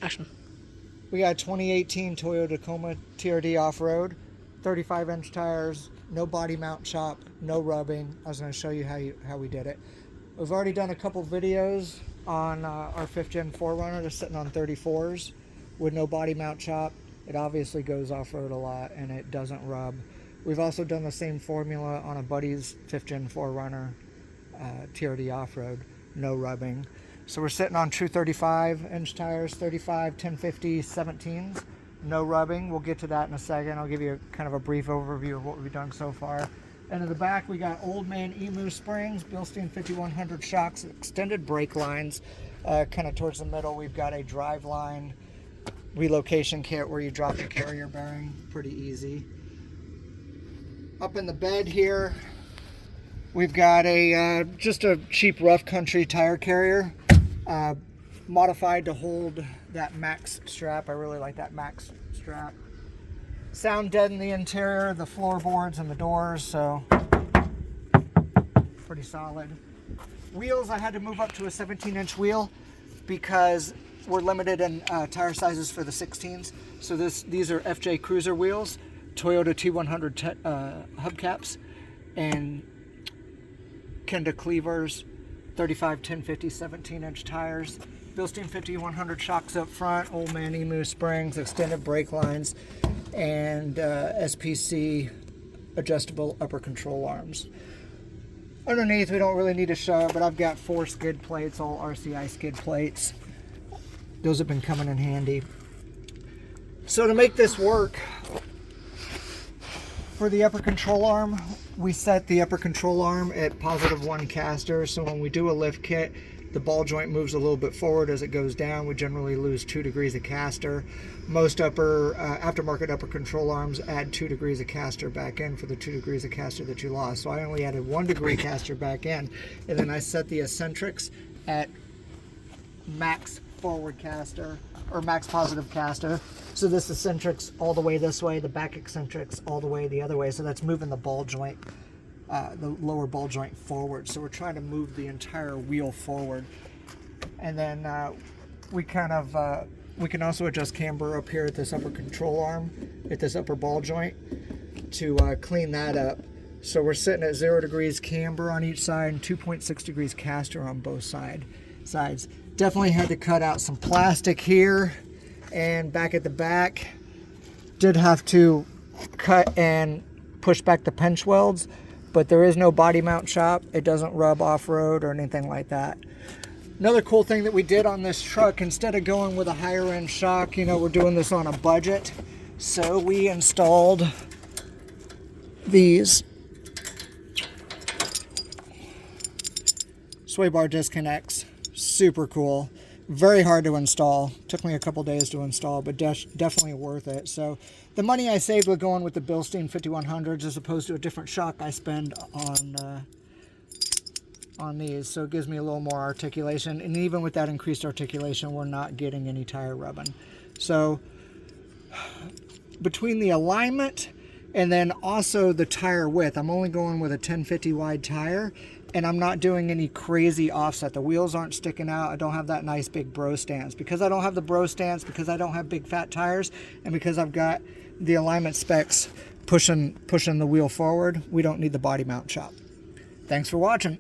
Action. We got 2018 Toyota Tacoma TRD off-road, 35-inch tires, no body mount chop, no rubbing. I was going to show you how we did it. We've already done a couple videos on our 5th Gen 4Runner that's sitting on 34s with no body mount chop. It obviously goes off-road a lot and it doesn't rub. We've also done the same formula on a buddy's 5th Gen 4Runner TRD off-road, no rubbing. So we're sitting on true 35-inch tires, 35, 1050, 17s, no rubbing. We'll get to that in a second. I'll give you kind of a brief overview of what we've done so far. And in the back, we got Old Man Emu springs, Bilstein 5100 shocks, extended brake lines. Kind of towards the middle, we've got a drive line relocation kit where you drop the carrier bearing, pretty easy. Up in the bed here, we've got a just a cheap rough country tire carrier, modified to hold that max strap. I really like that max strap. Sound dead in the interior, the floorboards and the doors, so pretty solid. Wheels, I had to move up to a 17-inch wheel because we're limited in tire sizes for the 16s. So these are FJ Cruiser wheels, Toyota T100 hubcaps, and Kenda cleavers, 35, 1050, 17-inch tires. Bilstein 5100 shocks up front, Old Man Emu springs, extended brake lines, and SPC adjustable upper control arms. Underneath, we don't really need to show it, but I've got 4 skid plates, all RCI skid plates. Those have been coming in handy. So to make this work, for the upper control arm, we set the upper control arm at +1 caster, so when we do a lift kit, the ball joint moves a little bit forward as it goes down. We generally lose 2 degrees of caster. Most aftermarket upper control arms add 2 degrees of caster back in for the 2 degrees of caster that you lost. So I only added 1 degree caster back in, and then I set the eccentrics at max forward caster, or max positive caster. So this eccentrics all the way this way, the back eccentrics all the way the other way. So that's moving the ball joint, the lower ball joint forward. So we're trying to move the entire wheel forward. And then we can also adjust camber up here at this upper control arm, at this upper ball joint, to clean that up. So we're sitting at 0 degrees camber on each side and 2.6 degrees caster on both sides. Definitely had to cut out some plastic here and back at the back. Did have to cut and push back the pinch welds, but there is no body mount chop. It doesn't rub off-road or anything like that. Another cool thing that we did on this truck, instead of going with a higher end shock, we're doing this on a budget. So we installed these sway bar disconnects. Super cool. Very hard to install. Took me a couple days to install, but definitely worth it. So the money I saved with going with the Bilstein 5100s as opposed to a different shock I spend on these. So it gives me a little more articulation. And even with that increased articulation, we're not getting any tire rubbing. So between the alignment and then also the tire width, I'm only going with a 1050 wide tire, and I'm not doing any crazy offset. The wheels aren't sticking out. I don't have that nice big bro stance. Because I don't have the bro stance, because I don't have big fat tires, and because I've got the alignment specs pushing the wheel forward, we don't need the body mount chop. Thanks for watching.